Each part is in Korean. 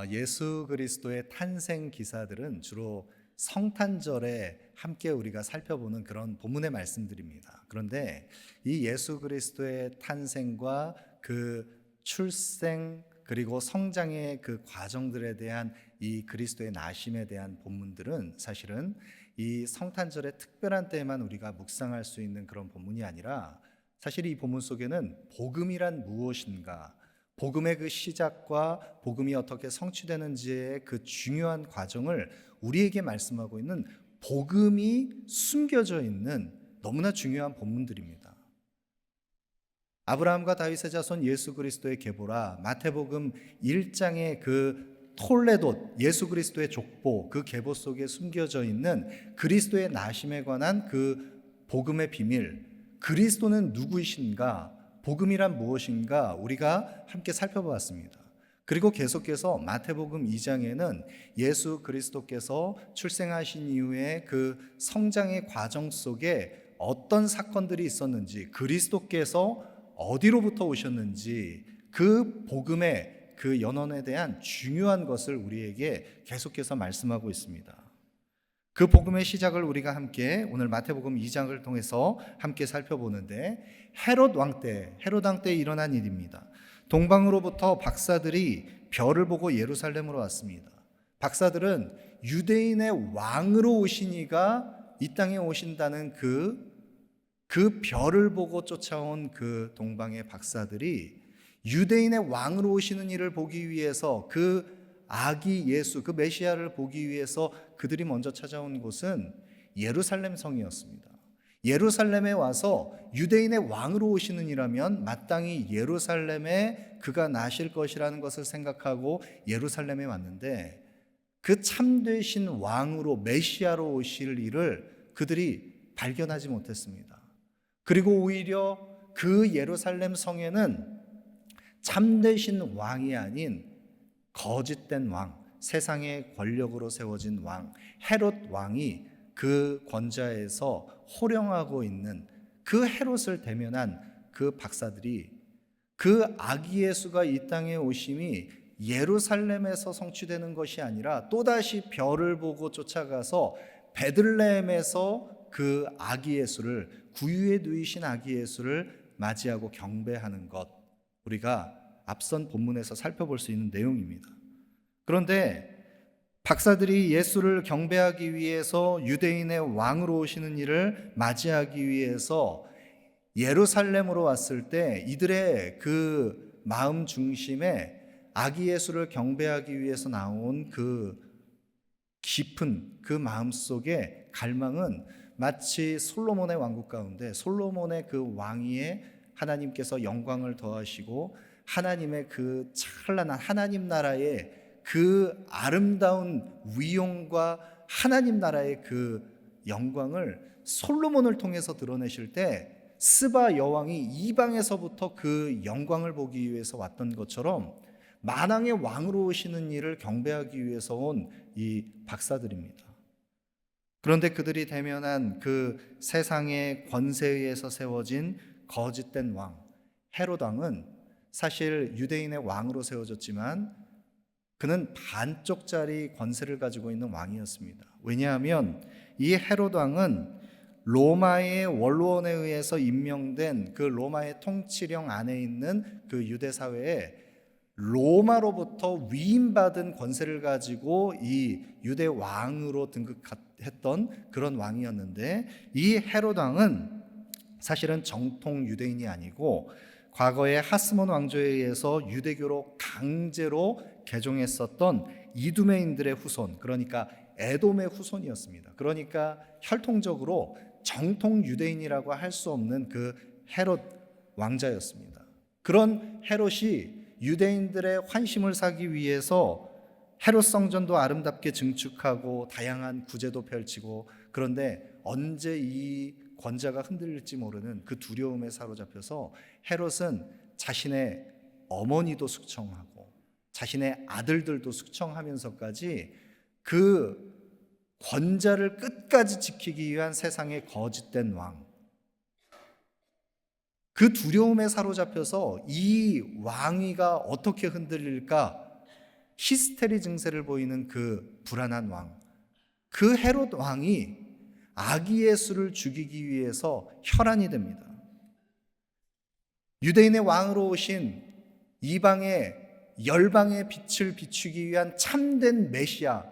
예수 그리스도의 탄생 기사들은 주로 성탄절에 함께 우리가 살펴보는 그런 본문의 말씀들입니다. 그런데 이 예수 그리스도의 탄생과 그 출생 그리고 성장의 그 과정들에 대한 이 그리스도의 나심에 대한 본문들은 사실은 이 성탄절의 특별한 때에만 우리가 묵상할 수 있는 그런 본문이 아니라, 사실 이 본문 속에는 복음이란 무엇인가, 복음의 그 시작과 복음이 어떻게 성취되는지의 그 중요한 과정을 우리에게 말씀하고 있는 복음이 숨겨져 있는 너무나 중요한 본문들입니다. 아브라함과 다윗의 자손 예수 그리스도의 계보라, 마태복음 1장의 그 톨레돗 예수 그리스도의 족보, 그 계보 속에 숨겨져 있는 그리스도의 나심에 관한 그 복음의 비밀, 그리스도는 누구이신가, 복음이란 무엇인가 우리가 함께 살펴보았습니다. 그리고 계속해서 마태복음 2장에는 예수 그리스도께서 출생하신 이후에 그 성장의 과정 속에 어떤 사건들이 있었는지, 그리스도께서 어디로부터 오셨는지, 그 복음의 그 연원에 대한 중요한 것을 우리에게 계속해서 말씀하고 있습니다. 그 복음의 시작을 우리가 함께 오늘 마태복음 2장을 통해서 함께 살펴보는데, 헤롯 왕 때 일어난 일입니다. 동방으로부터 박사들이 별을 보고 예루살렘으로 왔습니다. 박사들은 유대인의 왕으로 오신 이가 이 땅에 오신다는 그 별을 보고 쫓아온 그 동방의 박사들이 유대인의 왕으로 오시는 이를 보기 위해서, 그 아기 예수, 그 메시아를 보기 위해서 그들이 먼저 찾아온 곳은 예루살렘 성이었습니다. 예루살렘에 와서 유대인의 왕으로 오시는 이라면 마땅히 예루살렘에 그가 나실 것이라는 것을 생각하고 예루살렘에 왔는데, 그 참되신 왕으로 메시아로 오실 이를 그들이 발견하지 못했습니다. 그리고 오히려 그 예루살렘 성에는 참되신 왕이 아닌 거짓된 왕, 세상의 권력으로 세워진 왕, 헤롯 왕이 그 권좌에서 호령하고 있는 그 헤롯을 대면한 그 박사들이, 그 아기 예수가 이 땅에 오심이 예루살렘에서 성취되는 것이 아니라 또다시 별을 보고 쫓아가서 베들레헴에서 그 아기 예수를, 구유에 누이신 아기 예수를 맞이하고 경배하는 것, 우리가 앞선 본문에서 살펴볼 수 있는 내용입니다. 그런데 박사들이 예수를 경배하기 위해서, 유대인의 왕으로 오시는 이를 맞이하기 위해서 예루살렘으로 왔을 때 이들의 그 마음 중심에 아기 예수를 경배하기 위해서 나온 그 깊은 그 마음 속에 갈망은 마치 솔로몬의 왕국 가운데 솔로몬의 그 왕위에 하나님께서 영광을 더하시고 하나님의 그 찬란한 하나님 나라의 그 아름다운 위용과 하나님 나라의 그 영광을 솔로몬을 통해서 드러내실 때, 스바 여왕이 이방에서부터 그 영광을 보기 위해서 왔던 것처럼 만왕의 왕으로 오시는 이를 경배하기 위해서 온 이 박사들입니다. 그런데 그들이 대면한 그 세상의 권세에 의해서 세워진 거짓된 왕, 헤롯 왕은 사실 유대인의 왕으로 세워졌지만 그는 반쪽짜리 권세를 가지고 있는 왕이었습니다. 왜냐하면 이 헤롯 왕은 로마의 원로원에 의해서 임명된 그 로마의 통치령 안에 있는 그 유대 사회에 로마로부터 위임받은 권세를 가지고 이 유대 왕으로 등극했던 그런 왕이었는데, 이 헤롯 왕은 사실은 정통 유대인이 아니고 과거에 하스몬 왕조에 의해서 유대교로 강제로 개종했었던 이두메인들의 후손, 그러니까 에돔의 후손이었습니다. 그러니까 혈통적으로 정통 유대인이라고 할 수 없는 그 헤롯 왕자였습니다. 그런 헤롯이 유대인들의 환심을 사기 위해서 헤롯 성전도 아름답게 증축하고 다양한 구제도 펼치고, 그런데 언제 이 권자가 흔들릴지 모르는 그 두려움에 사로잡혀서 헤롯은 자신의 어머니도 숙청하고 자신의 아들들도 숙청하면서까지 그 권자를 끝까지 지키기 위한 세상의 거짓된 왕, 그 두려움에 사로잡혀서 이 왕위가 어떻게 흔들릴까, 히스테리 증세를 보이는 그 불안한 왕, 그 헤롯 왕이 아기 예수를 죽이기 위해서 혈안이 됩니다. 유대인의 왕으로 오신 이방의 열방의 빛을 비추기 위한 참된 메시아,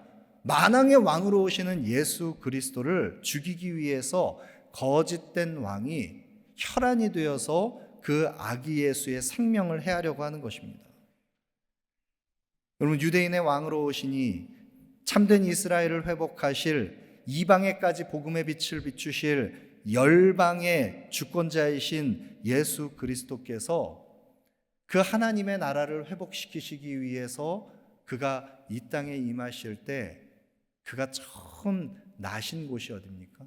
만왕의 왕으로 오시는 예수 그리스도를 죽이기 위해서 거짓된 왕이 혈안이 되어서 그 아기 예수의 생명을 해하려고 하는 것입니다. 여러분, 유대인의 왕으로 오시니 참된 이스라엘을 회복하실, 이방에까지 복음의 빛을 비추실 열방의 주권자이신 예수 그리스도께서 그 하나님의 나라를 회복시키시기 위해서 그가 이 땅에 임하실 때 그가 처음 나신 곳이 어디입니까?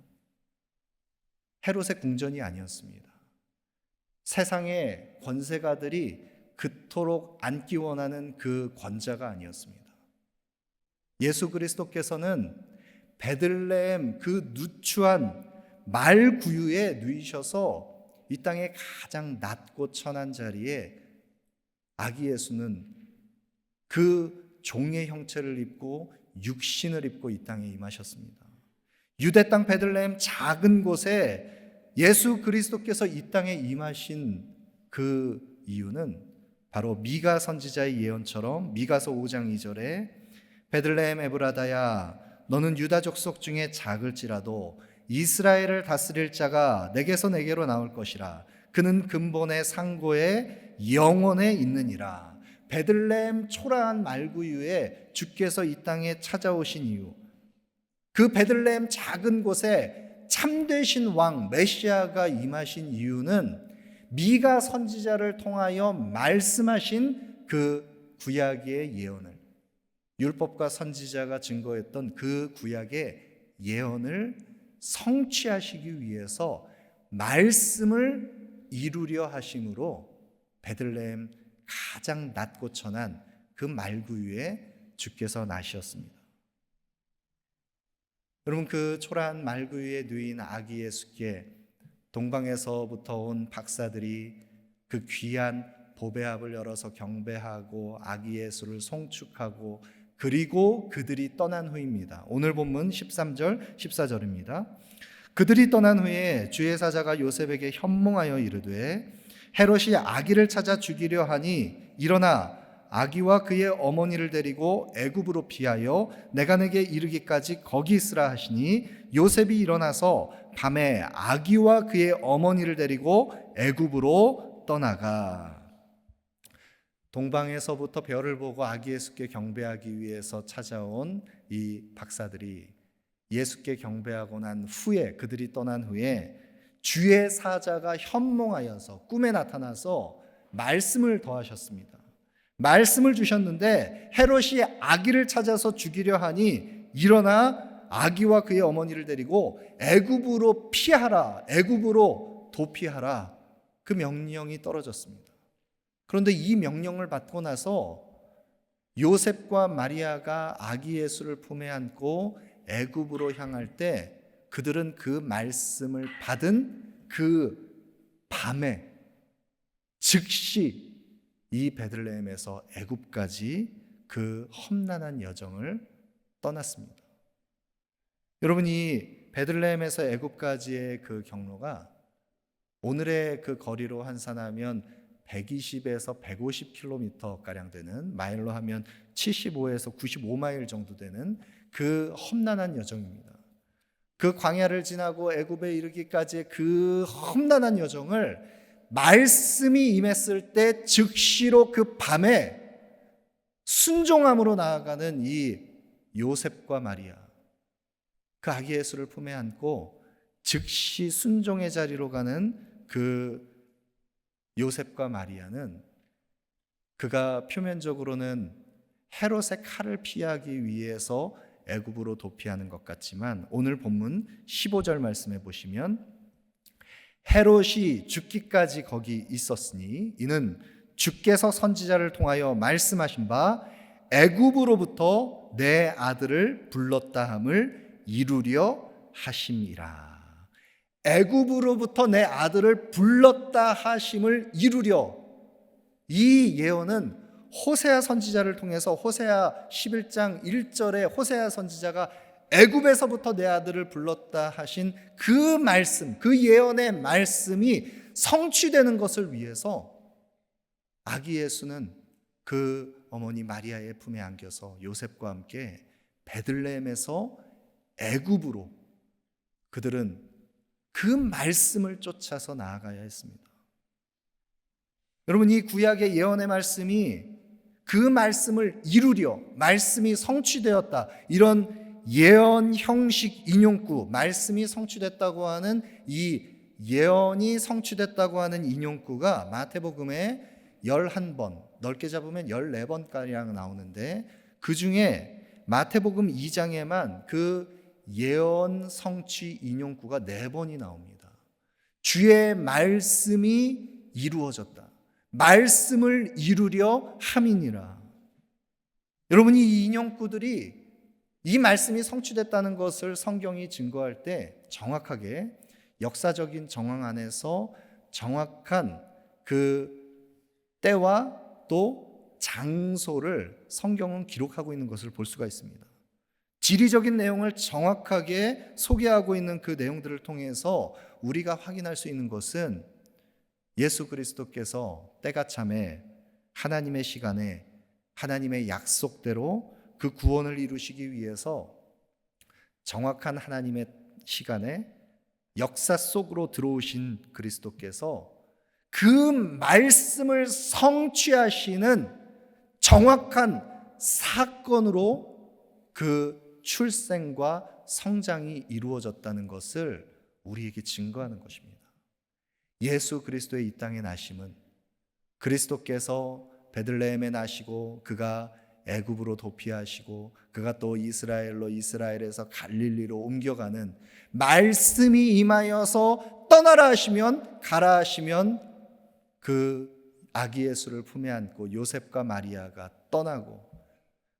헤롯의 궁전이 아니었습니다. 세상의 권세가들이 그토록 앉기 원하는 그 권자가 아니었습니다. 예수 그리스도께서는 베들레헴 그 누추한 말 구유에 누이셔서 이 땅의 가장 낮고 천한 자리에 아기 예수는 그 종의 형체를 입고 육신을 입고 이 땅에 임하셨습니다. 유대 땅 베들레헴 작은 곳에 예수 그리스도께서 이 땅에 임하신 그 이유는 바로 미가 선지자의 예언처럼 미가서 5장 2절에 베들레헴 에브라다야 너는 유다 족속 중에 작을지라도 이스라엘을 다스릴 자가 내게서 내게로 나올 것이라. 그는 근본의 상고의 영원에 있느니라. 베들레헴 초라한 말구유에 주께서 이 땅에 찾아오신 이유, 그 베들레헴 작은 곳에 참되신 왕 메시아가 임하신 이유는 미가 선지자를 통하여 말씀하신 그 구약의 예언을, 율법과 선지자가 증거했던 그 구약의 예언을 성취하시기 위해서 말씀을 이루려 하심으로 베들레헴 가장 낮고 천한 그 말구유에 주께서 나셨습니다. 여러분, 그 초라한 말구유에 누인 아기 예수께 동방에서부터 온 박사들이 그 귀한 보배합을 열어서 경배하고 아기 예수를 송축하고 그리고 그들이 떠난 후입니다. 오늘 본문 13절 14절입니다. 그들이 떠난 후에 주의 사자가 요셉에게 현몽하여 이르되 헤롯이 아기를 찾아 죽이려 하니 일어나 아기와 그의 어머니를 데리고 애굽으로 피하여 내가 내게 이르기까지 거기 있으라 하시니 요셉이 일어나서 밤에 아기와 그의 어머니를 데리고 애굽으로 떠나가. 동방에서부터 별을 보고 아기 예수께 경배하기 위해서 찾아온 이 박사들이 예수께 경배하고 난 후에, 그들이 떠난 후에 주의 사자가 현몽하여서 꿈에 나타나서 말씀을 더하셨습니다. 말씀을 주셨는데 헤롯이 아기를 찾아서 죽이려 하니 일어나 아기와 그의 어머니를 데리고 애굽으로 피하라, 애굽으로 도피하라, 그 명령이 떨어졌습니다. 그런데 이 명령을 받고 나서 요셉과 마리아가 아기 예수를 품에 안고 애굽으로 향할 때 그들은 그 말씀을 받은 그 밤에 즉시 이 베들레헴에서 애굽까지 그 험난한 여정을 떠났습니다. 여러분, 이 베들레헴에서 애굽까지의 그 경로가 오늘의 그 거리로 환산하면 120에서 150km 가량 되는, 마일로 하면 75에서 95마일 정도 되는 그 험난한 여정입니다. 그 광야를 지나고 애굽에 이르기까지의 그 험난한 여정을 말씀이 임했을 때 즉시로 그 밤에 순종함으로 나아가는 이 요셉과 마리아, 그 아기 예수를 품에 안고 즉시 순종의 자리로 가는 그 요셉과 마리아는, 그가 표면적으로는 헤롯의 칼을 피하기 위해서 애굽으로 도피하는 것 같지만 오늘 본문 15절 말씀해 보시면 헤롯이 죽기까지 거기 있었으니 이는 주께서 선지자를 통하여 말씀하신 바 애굽으로부터 내 아들을 불렀다 함을 이루려 하심이라. 애굽으로부터 내 아들을 불렀다 하심을 이루려. 이 예언은 호세아 선지자를 통해서 호세아 11장 1절에 호세아 선지자가 애굽에서부터 내 아들을 불렀다 하신 그 말씀, 그 예언의 말씀이 성취되는 것을 위해서 아기 예수는 그 어머니 마리아의 품에 안겨서 요셉과 함께 베들레헴에서 애굽으로 그들은 그 말씀을 쫓아서 나아가야 했습니다. 여러분, 이 구약의 예언의 말씀이 그 말씀을 이루려 말씀이 성취되었다, 이런 예언 형식 인용구, 말씀이 성취됐다고 하는 이 예언이 성취됐다고 하는 인용구가 마태복음에 11번, 넓게 잡으면 14번가량 나오는데, 그 중에 마태복음 2장에만 그 예언 성취 인용구가 4번이 나옵니다. 주의 말씀이 이루어졌다, 말씀을 이루려 함이니라. 여러분, 이 인용구들이 이 말씀이 성취됐다는 것을 성경이 증거할 때 정확하게 역사적인 정황 안에서 정확한 그 때와 또 장소를 성경은 기록하고 있는 것을 볼 수가 있습니다. 지리적인 내용을 정확하게 소개하고 있는 그 내용들을 통해서 우리가 확인할 수 있는 것은 예수 그리스도께서 때가 참에 하나님의 시간에 하나님의 약속대로 그 구원을 이루시기 위해서 정확한 하나님의 시간에 역사 속으로 들어오신 그리스도께서 그 말씀을 성취하시는 정확한 사건으로 그 출생과 성장이 이루어졌다는 것을 우리에게 증거하는 것입니다. 예수 그리스도의 이 땅에 나심은 그리스도께서 베들레헴에 나시고 그가 애굽으로 도피하시고 그가 또 이스라엘로, 이스라엘에서 갈릴리로 옮겨가는 말씀이 임하여서 떠나라 하시면 가라 하시면 그 아기 예수를 품에 안고 요셉과 마리아가 떠나고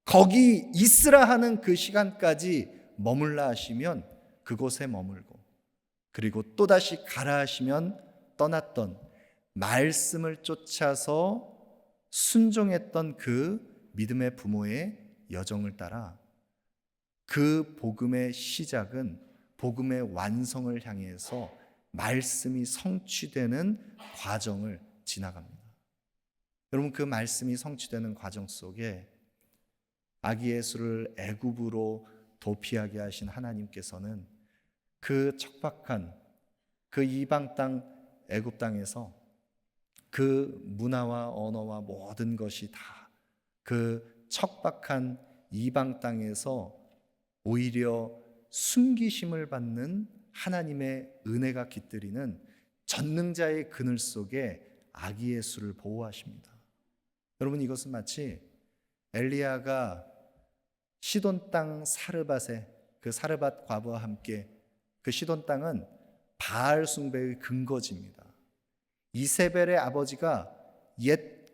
거기 있으라 하는 그 시간까지 머물라 하시면 그곳에 머물고, 그리고 또다시 가라 하시면 떠났던, 말씀을 쫓아서 순종했던 그 믿음의 부모의 여정을 따라 그 복음의 시작은 복음의 완성을 향해서 말씀이 성취되는 과정을 지나갑니다. 여러분, 그 말씀이 성취되는 과정 속에 아기 예수를 애굽으로 도피하게 하신 하나님께서는 그 척박한 그 이방 땅 애굽 땅에서 그 문화와 언어와 모든 것이 다 그 척박한 이방 땅에서 오히려 숨기심을 받는 하나님의 은혜가 깃들이는 전능자의 그늘 속에 아기 예수를 보호하십니다. 여러분, 이것은 마치 엘리야가 시돈 땅 사르밧에 그 사르밧 과부와 함께, 그 시돈 땅은 바알 숭배의 근거지입니다. 이세벨의 아버지가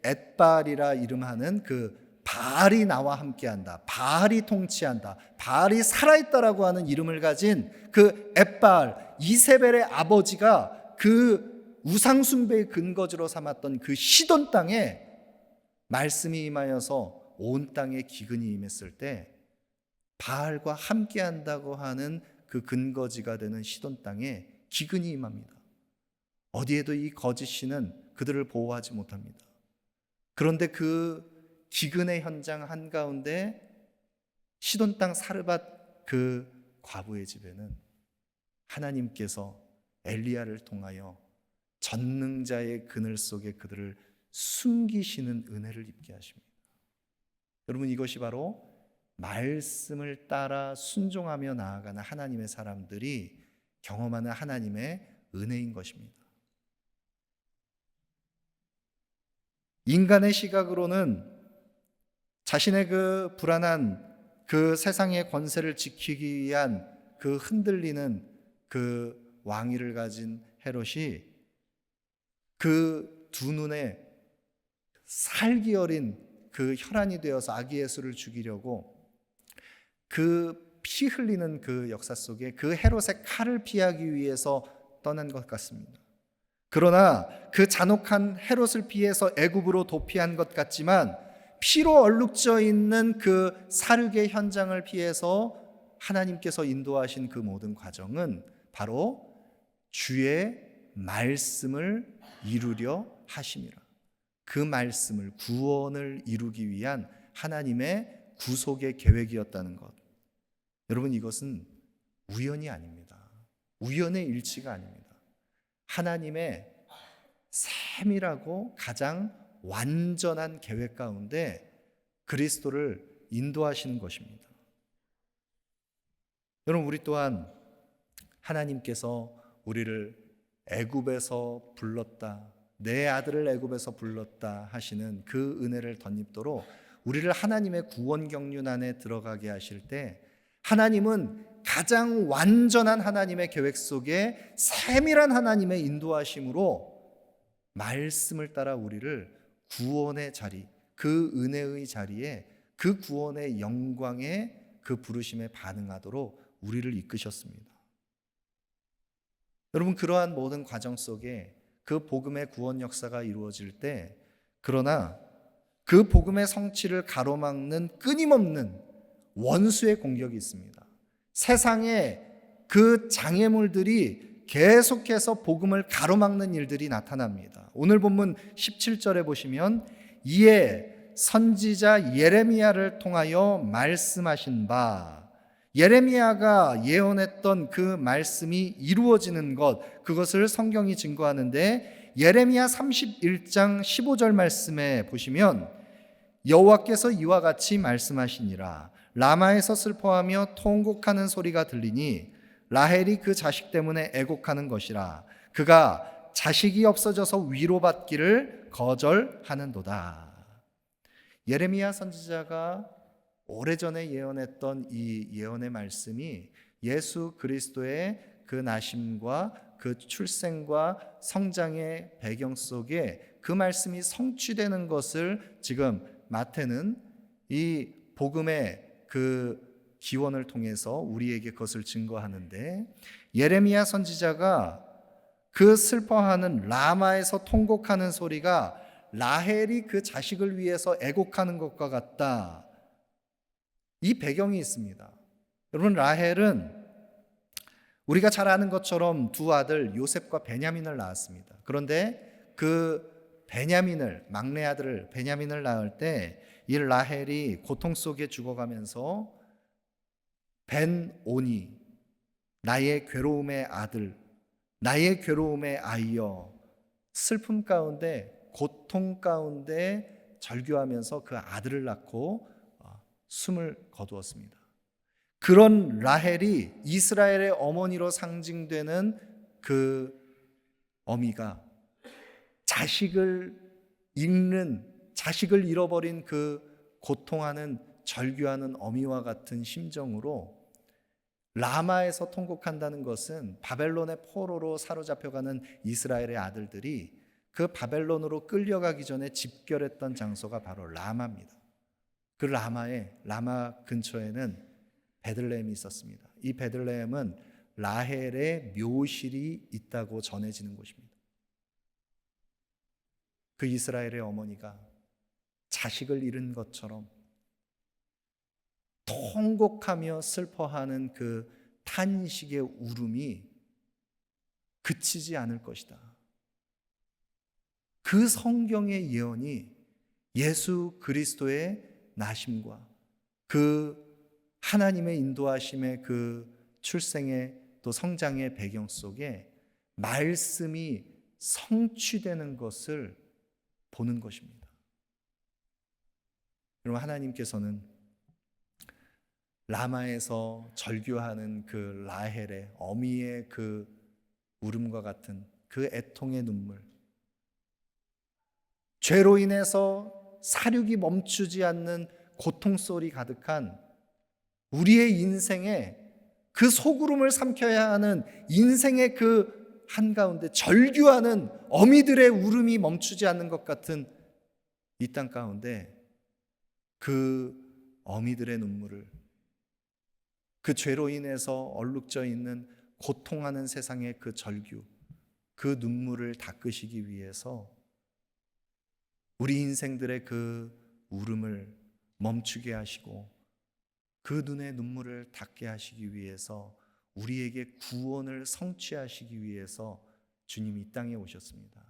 엣바알이라 이름하는 그 바알이 나와 함께한다, 바알이 통치한다, 바알이 살아있다라고 하는 이름을 가진 그 엣바알, 이세벨의 아버지가 그 우상숭배의 근거지로 삼았던 그 시돈 땅에 말씀이 임하여서 온 땅에 기근이 임했을 때 바알과 함께한다고 하는 그 근거지가 되는 시돈 땅에 기근이 임합니다. 어디에도 이 거짓 신은 그들을 보호하지 못합니다. 그런데 그 기근의 현장 한가운데 시돈 땅 사르밧 그 과부의 집에는 하나님께서 엘리야를 통하여 전능자의 그늘 속에 그들을 숨기시는 은혜를 입게 하십니다. 여러분, 이것이 바로 말씀을 따라 순종하며 나아가는 하나님의 사람들이 경험하는 하나님의 은혜인 것입니다. 인간의 시각으로는 자신의 그 불안한 그 세상의 권세를 지키기 위한 그 흔들리는 그 왕위를 가진 헤롯이 그 두 눈에 살기 어린 그 혈안이 되어서 아기 예수를 죽이려고 그 피 흘리는 그 역사 속에 그 헤롯의 칼을 피하기 위해서 떠난 것 같습니다. 그러나 그 잔혹한 헤롯을 피해서 애굽으로 도피한 것 같지만 피로 얼룩져 있는 그 살육의 현장을 피해서 하나님께서 인도하신 그 모든 과정은 바로 주의 말씀을 이루려 하심이라. 그 말씀을, 구원을 이루기 위한 하나님의 구속의 계획이었다는 것. 여러분, 이것은 우연이 아닙니다. 우연의 일치가 아닙니다. 하나님의 세밀하고 가장 완전한 계획 가운데 그리스도를 인도하시는 것입니다. 여러분, 우리 또한 하나님께서 우리를 애굽에서 불렀다, 내 아들을 애굽에서 불렀다 하시는 그 은혜를 덧입도록 우리를 하나님의 구원 경륜 안에 들어가게 하실 때, 하나님은 가장 완전한 하나님의 계획 속에 세밀한 하나님의 인도하심으로 말씀을 따라 우리를 구원의 자리, 그 은혜의 자리에, 그 구원의 영광에, 그 부르심에 반응하도록 우리를 이끄셨습니다. 여러분, 그러한 모든 과정 속에 그 복음의 구원 역사가 이루어질 때, 그러나 그 복음의 성취를 가로막는 끊임없는 원수의 공격이 있습니다. 세상에 그 장애물들이 계속해서 복음을 가로막는 일들이 나타납니다. 오늘 본문 17절에 보시면, 이에 선지자 예레미야를 통하여 말씀하신 바, 예레미야가 예언했던 그 말씀이 이루어지는 것, 그것을 성경이 증거하는데, 예레미야 31장 15절 말씀에 보시면 여호와께서 이와 같이 말씀하시니라. 라마에서 슬퍼하며 통곡하는 소리가 들리니 라헬이 그 자식 때문에 애곡하는 것이라. 그가 자식이 없어져서 위로받기를 거절하는도다. 예레미야 선지자가 오래전에 예언했던 이 예언의 말씀이 예수 그리스도의 그 나심과 그 출생과 성장의 배경 속에 그 말씀이 성취되는 것을 지금 마태는 이 복음의 그 기원을 통해서 우리에게 그것을 증거하는데, 예레미야 선지자가 그 슬퍼하는 라마에서 통곡하는 소리가 라헬이 그 자식을 위해서 애곡하는 것과 같다, 이 배경이 있습니다. 여러분, 라헬은 우리가 잘 아는 것처럼 두 아들 요셉과 베냐민을 낳았습니다. 그런데 그 베냐민을, 막내 아들을 베냐민을 낳을 때 이 라헬이 고통 속에 죽어가면서 벤오니, 나의 괴로움의 아들, 나의 괴로움의 아이여, 슬픔 가운데, 고통 가운데 절규하면서 그 아들을 낳고 숨을 거두었습니다. 그런 라헬이 이스라엘의 어머니로 상징되는 그 어미가 자식을 잃는, 자식을 잃어버린 그 고통하는, 절규하는 어미와 같은 심정으로 라마에서 통곡한다는 것은, 바벨론의 포로로 사로잡혀가는 이스라엘의 아들들이 그 바벨론으로 끌려가기 전에 집결했던 장소가 바로 라마입니다. 그 라마 근처에는 베들레헴이 있었습니다. 이 베들레헴은 라헬의 묘실이 있다고 전해지는 곳입니다. 그 이스라엘의 어머니가 자식을 잃은 것처럼 통곡하며 슬퍼하는 그 탄식의 울음이 그치지 않을 것이다. 그 성경의 예언이 예수 그리스도의 나심과 그 하나님의 인도하심의 그 출생의 또 성장의 배경 속에 말씀이 성취되는 것을 보는 것입니다. 여러분, 하나님께서는 라마에서 절규하는 그 라헬의 어미의 그 울음과 같은 그 애통의 눈물, 죄로 인해서 사륙이 멈추지 않는 고통 소리 가득한 우리의 인생에 그 소구름을 삼켜야 하는 인생의 그 한가운데 절규하는 어미들의 울음이 멈추지 않는 것 같은 이 땅 가운데, 그 어미들의 눈물을, 그 죄로 인해서 얼룩져 있는 고통하는 세상의 그 절규, 그 눈물을 닦으시기 위해서 우리 인생들의 그 울음을 멈추게 하시고 그 눈의 눈물을 닦게 하시기 위해서 우리에게 구원을 성취하시기 위해서 주님이 이 땅에 오셨습니다.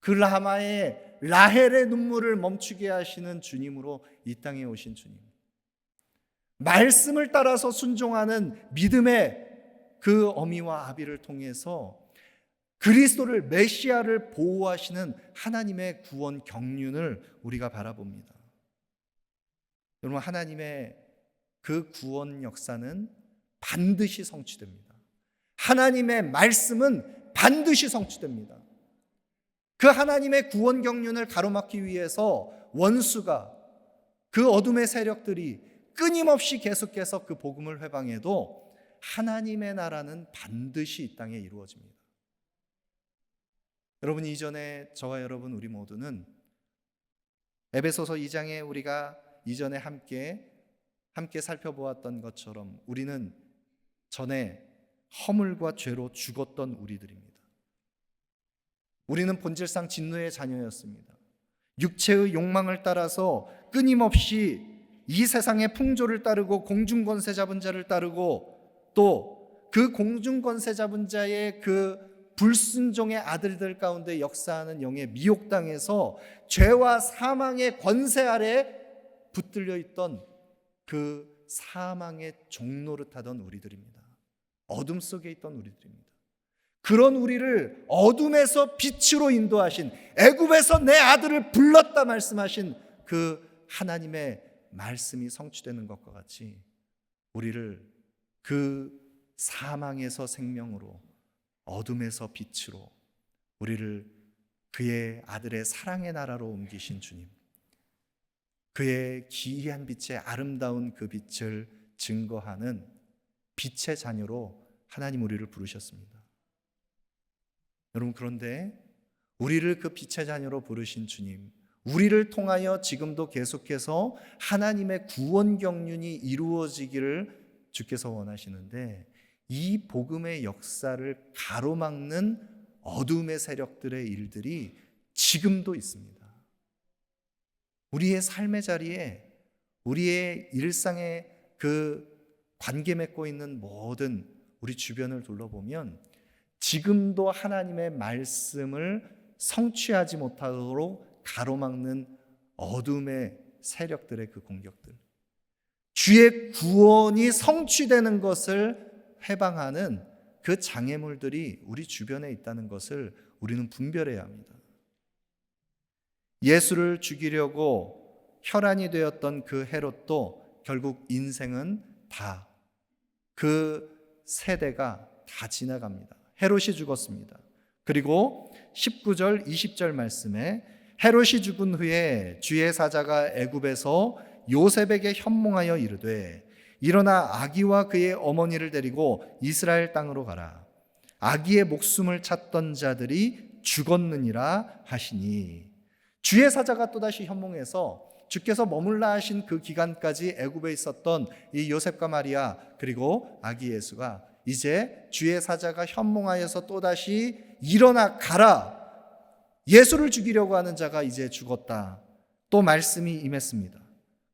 그 라마의 라헬의 눈물을 멈추게 하시는 주님으로 이 땅에 오신 주님. 말씀을 따라서 순종하는 믿음의 그 어미와 아비를 통해서 그리스도를 메시아를 보호하시는 하나님의 구원 경륜을 우리가 바라봅니다. 여러분, 하나님의 그 구원 역사는 반드시 성취됩니다. 하나님의 말씀은 반드시 성취됩니다. 그 하나님의 구원 경륜을 가로막기 위해서 원수가, 그 어둠의 세력들이 끊임없이 계속해서 그 복음을 회방해도 하나님의 나라는 반드시 이 땅에 이루어집니다. 여러분, 이전에 저와 여러분 우리 모두는 에베소서 2장에 우리가 이전에 함께 살펴보았던 것처럼 우리는 전에 허물과 죄로 죽었던 우리들입니다. 우리는 본질상 진노의 자녀였습니다. 육체의 욕망을 따라서 끊임없이 이 세상의 풍조를 따르고 공중권세 잡은 자를 따르고 또 그 공중권세 잡은 자의 그 불순종의 아들들 가운데 역사하는 영에 미혹당해서 죄와 사망의 권세 아래 붙들려 있던 그 사망의 종노릇하던 우리들입니다. 어둠 속에 있던 우리들입니다. 그런 우리를 어둠에서 빛으로 인도하신, 애굽에서 내 아들을 불렀다 말씀하신 그 하나님의 말씀이 성취되는 것과 같이 우리를 그 사망에서 생명으로, 어둠에서 빛으로, 우리를 그의 아들의 사랑의 나라로 옮기신 주님, 그의 기이한 빛의 아름다운 그 빛을 증거하는 빛의 자녀로 하나님 우리를 부르셨습니다. 여러분, 그런데 우리를 그 빛의 자녀로 부르신 주님, 우리를 통하여 지금도 계속해서 하나님의 구원 경륜이 이루어지기를 주께서 원하시는데, 이 복음의 역사를 가로막는 어둠의 세력들의 일들이 지금도 있습니다. 우리의 삶의 자리에, 우리의 일상에 그 관계 맺고 있는 모든 우리 주변을 둘러보면 지금도 하나님의 말씀을 성취하지 못하도록 가로막는 어둠의 세력들의 그 공격들, 주의 구원이 성취되는 것을 해방하는 그 장애물들이 우리 주변에 있다는 것을 우리는 분별해야 합니다. 예수를 죽이려고 혈안이 되었던 그 헤롯도 결국 인생은 다, 그 세대가 다 지나갑니다. 헤롯이 죽었습니다. 그리고 19절 20절 말씀에 헤롯이 죽은 후에 주의 사자가 애굽에서 요셉에게 현몽하여 이르되 일어나 아기와 그의 어머니를 데리고 이스라엘 땅으로 가라. 아기의 목숨을 찾던 자들이 죽었느니라 하시니, 주의 사자가 또다시 현몽해서 주께서 머물라 하신 그 기간까지 애굽에 있었던 이 요셉과 마리아 그리고 아기 예수가 이제 주의 사자가 현몽하여서 또다시 일어나 가라, 예수를 죽이려고 하는 자가 이제 죽었다, 또 말씀이 임했습니다.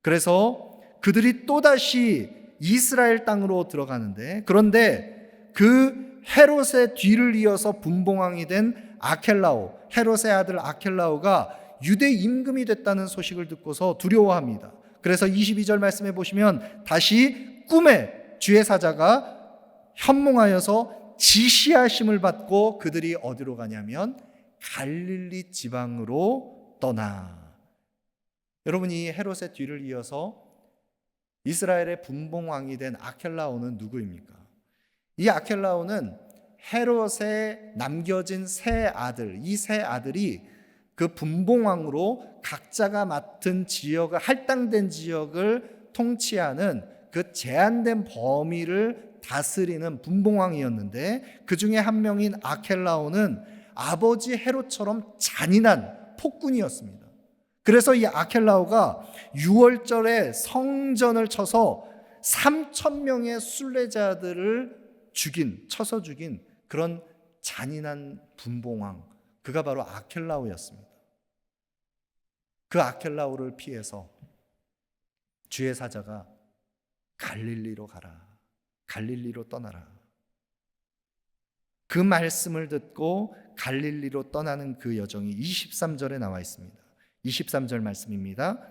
그래서 그들이 또다시 이스라엘 땅으로 들어가는데, 그런데 그 헤롯의 뒤를 이어서 분봉왕이 된 아켈라오, 헤롯의 아들 아켈라오가 유대 임금이 됐다는 소식을 듣고서 두려워합니다. 그래서 22절 말씀해 보시면 다시 꿈에 주의 사자가 현몽하여서 지시하심을 받고 그들이 어디로 가냐면 갈릴리 지방으로 떠나. 여러분, 이 헤롯의 뒤를 이어서 이스라엘의 분봉왕이 된 아켈라오는 누구입니까? 이 아켈라오는 헤롯의 남겨진 세 아들, 이 세 아들이 그 분봉왕으로 각자가 맡은 지역을, 할당된 지역을 통치하는 그 제한된 범위를 다스리는 분봉왕이었는데, 그 중에 한 명인 아켈라오는 아버지 헤롯처럼 잔인한 폭군이었습니다. 그래서 이 아켈라오가 6월절에 성전을 쳐서 3,000명의 순례자들을 쳐서 죽인 그런 잔인한 분봉왕, 그가 바로 아켈라오였습니다. 그 아켈라오를 피해서 주의 사자가 갈릴리로 가라, 갈릴리로 떠나라. 그 말씀을 듣고 갈릴리로 떠나는 그 여정이 23절에 나와 있습니다. 23절 말씀입니다.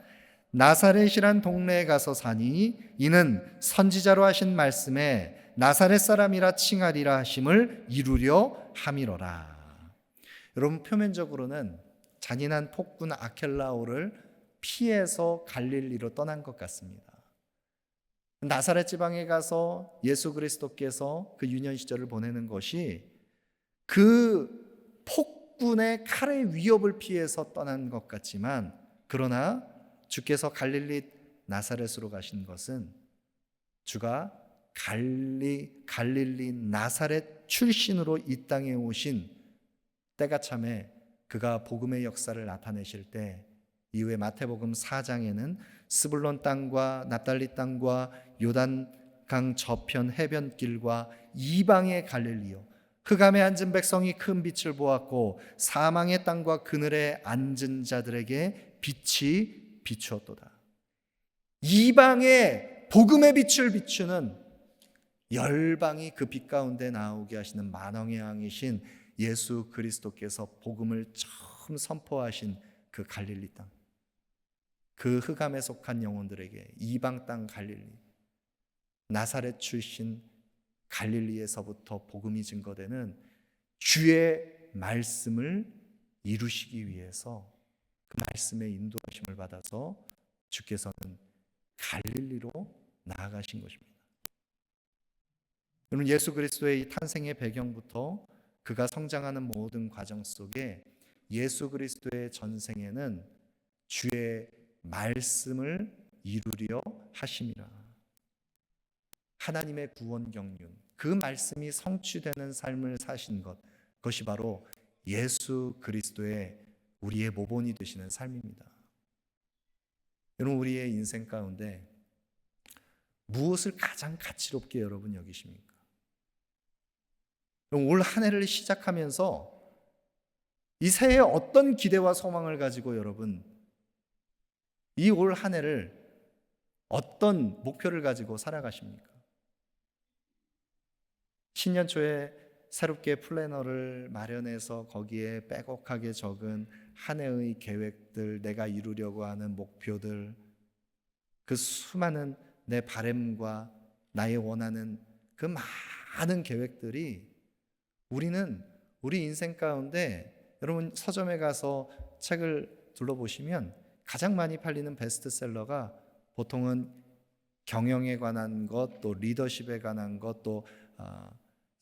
나사렛이란 동네에 가서 사니 이는 선지자로 하신 말씀에 나사렛 사람이라 칭하리라 하심을 이루려 함이로라. 여러분, 표면적으로는 잔인한 폭군 아켈라오를 피해서 갈릴리로 떠난 것 같습니다. 나사렛 지방에 가서 예수 그리스도께서 그 유년 시절을 보내는 것이 그 폭군의 칼의 위협을 피해서 떠난 것 같지만, 그러나 주께서 갈릴리 나사렛으로 가신 것은 주가 갈릴리 나사렛 출신으로 이 땅에 오신 때가 참에 그가 복음의 역사를 나타내실 때, 이후에 마태복음 4장에는 스불론 땅과 납달리 땅과 요단강 저편 해변길과 이방의 갈릴리요, 흑암에 앉은 백성이 큰 빛을 보았고 사망의 땅과 그늘에 앉은 자들에게 빛이 비추었도다. 이방의 복음의 빛을 비추는 열방이 그 빛 가운데 나오게 하시는 만왕의 왕이신 예수 그리스도께서 복음을 처음 선포하신 그 갈릴리 땅, 그 흑암에 속한 영혼들에게 이방 땅 갈릴리, 나사렛 출신 갈릴리에서부터 복음이 증거되는 주의 말씀을 이루시기 위해서 그 말씀의 인도하심을 받아서 주께서는 갈릴리로 나아가신 것입니다. 여러분, 예수 그리스도의 이 탄생의 배경부터 그가 성장하는 모든 과정 속에 예수 그리스도의 전생에는 주의 말씀을 이루려 하심이라. 하나님의 구원 경륜, 그 말씀이 성취되는 삶을 사신 것, 그것이 바로 예수 그리스도의 우리의 모본이 되시는 삶입니다. 여러분, 우리의 인생 가운데 무엇을 가장 가치롭게 여러분 여기십니까? 올 한 해를 시작하면서 이 새해에 어떤 기대와 소망을 가지고 여러분 이 올 한 해를 어떤 목표를 가지고 살아가십니까? 신년 초에 새롭게 플래너를 마련해서 거기에 빼곡하게 적은 한 해의 계획들, 내가 이루려고 하는 목표들, 그 수많은 내 바램과 나의 원하는 그 많은 계획들이 우리는 우리 인생 가운데, 여러분 서점에 가서 책을 둘러보시면 가장 많이 팔리는 베스트셀러가 보통은 경영에 관한 것, 또 리더십에 관한 것, 또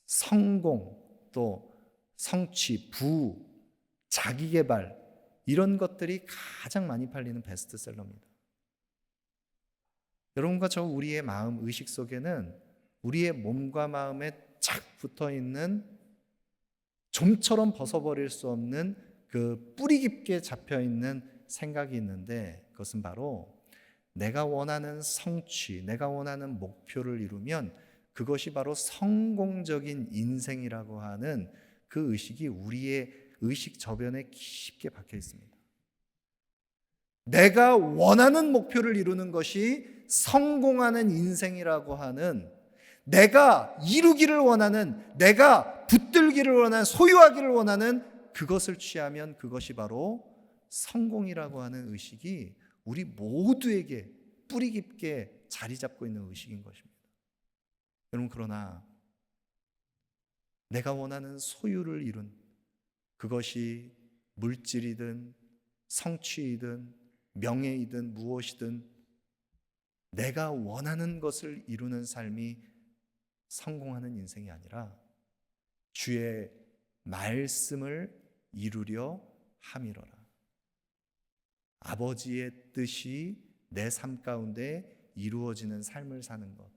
성공, 또 성취, 부, 자기개발, 이런 것들이 가장 많이 팔리는 베스트셀러입니다. 여러분과 저 우리의 마음, 의식 속에는 우리의 몸과 마음에 착 붙어있는, 좀처럼 벗어버릴 수 없는 그 뿌리 깊게 잡혀있는 생각이 있는데, 그것은 바로 내가 원하는 성취, 내가 원하는 목표를 이루면 그것이 바로 성공적인 인생이라고 하는 그 의식이 우리의 의식 저변에 깊게 박혀 있습니다. 내가 원하는 목표를 이루는 것이 성공하는 인생이라고 하는, 내가 이루기를 원하는, 내가 붙들기를 원하는, 소유하기를 원하는 그것을 취하면 그것이 바로 성공이라고 하는 의식이 우리 모두에게 뿌리 깊게 자리 잡고 있는 의식인 것입니다. 여러분, 그러나 내가 원하는 소유를 이룬, 그것이 물질이든 성취이든 명예이든 무엇이든 내가 원하는 것을 이루는 삶이 성공하는 인생이 아니라 주의 말씀을 이루려 함이로라. 아버지의 뜻이 내 삶 가운데 이루어지는 삶을 사는 것,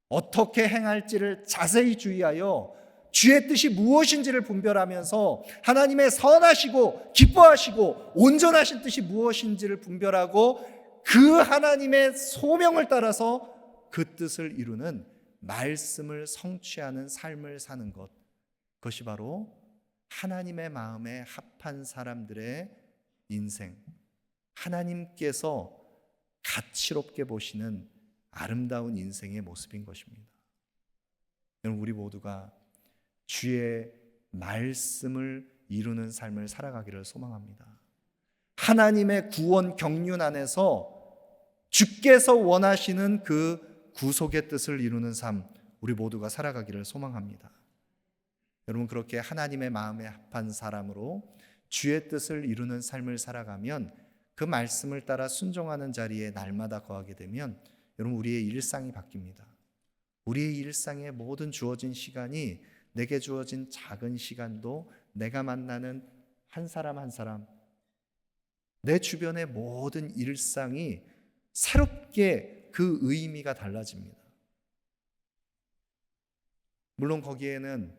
어떻게 행할지를 자세히 주의하여 주의 뜻이 무엇인지를 분별하면서 하나님의 선하시고 기뻐하시고 온전하신 뜻이 무엇인지를 분별하고 그 하나님의 소명을 따라서 그 뜻을 이루는 말씀을 성취하는 삶을 사는 것, 그것이 바로 하나님의 마음에 합한 사람들의 인생, 하나님께서 가치롭게 보시는 아름다운 인생의 모습인 것입니다. 여러분, 우리 모두가 주의 말씀을 이루는 삶을 살아가기를 소망합니다. 하나님의 구원 경륜 안에서 주께서 원하시는 그 구속의 뜻을 이루는 삶, 우리 모두가 살아가기를 소망합니다. 여러분, 그렇게 하나님의 마음에 합한 사람으로 주의 뜻을 이루는 삶을 살아가면, 그 말씀을 따라 순종하는 자리에 날마다 거하게 되면 여러분, 우리의 일상이 바뀝니다. 우리의 일상에 모든 주어진 시간이, 내게 주어진 작은 시간도 내가 만나는 한 사람 한 사람, 내 주변의 모든 일상이 새롭게 그 의미가 달라집니다. 물론 거기에는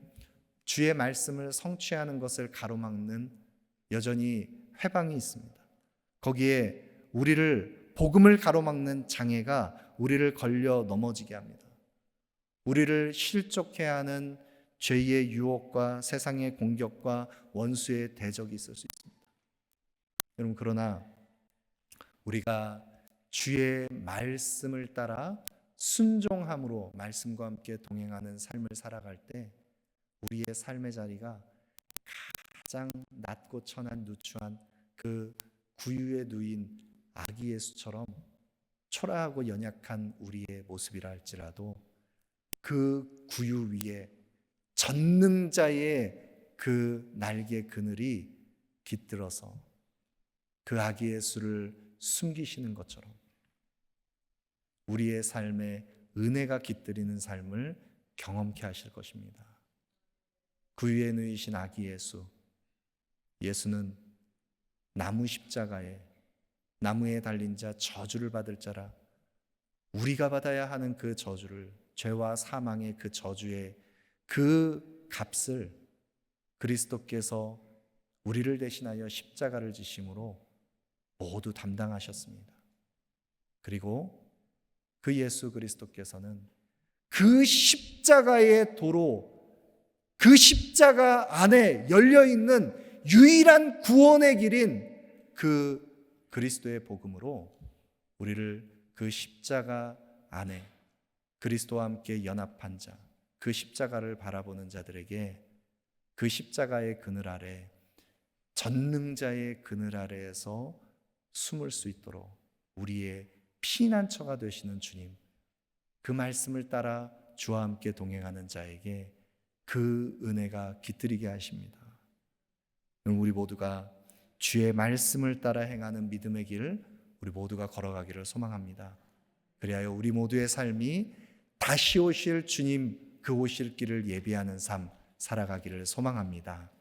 주의 말씀을 성취하는 것을 가로막는 여전히 회방이 있습니다. 거기에 우리를, 복음을 가로막는 장애가 우리를 걸려 넘어지게 합니다. 우리를 실족해야 하는 죄의 유혹과 세상의 공격과 원수의 대적이 있을 수 있습니다. 여러분, 그러나 우리가 주의 말씀을 따라 순종함으로 말씀과 함께 동행하는 삶을 살아갈 때 우리의 삶의 자리가 가장 낮고 천한 누추한 그 구유에 누인 아기 예수처럼 초라하고 연약한 우리의 모습이라 할지라도 그 구유 위에 전능자의 그 날개 그늘이 깃들어서 그 아기 예수를 숨기시는 것처럼 우리의 삶에 은혜가 깃들이는 삶을 경험케 하실 것입니다. 구유에 누이신 아기 예수, 예수는 나무 십자가에, 나무에 달린 자, 저주를 받을 자라, 우리가 받아야 하는 그 저주를, 죄와 사망의 그 저주의 그 값을 그리스도께서 우리를 대신하여 십자가를 지심으로 모두 담당하셨습니다. 그리고 그 예수 그리스도께서는 그 십자가의 도로, 그 십자가 안에 열려있는 유일한 구원의 길인 그 그리스도의 복음으로 우리를 그 십자가 안에 그리스도와 함께 연합한 자, 그 십자가를 바라보는 자들에게 그 십자가의 그늘 아래, 전능자의 그늘 아래에서 숨을 수 있도록 우리의 피난처가 되시는 주님, 그 말씀을 따라 주와 함께 동행하는 자에게 그 은혜가 깃들이게 하십니다. 우리 모두가 주의 말씀을 따라 행하는 믿음의 길, 우리 모두가 걸어가기를 소망합니다. 그리하여 우리 모두의 삶이 다시 오실 주님, 그 오실 길을 예비하는 삶 살아가기를 소망합니다.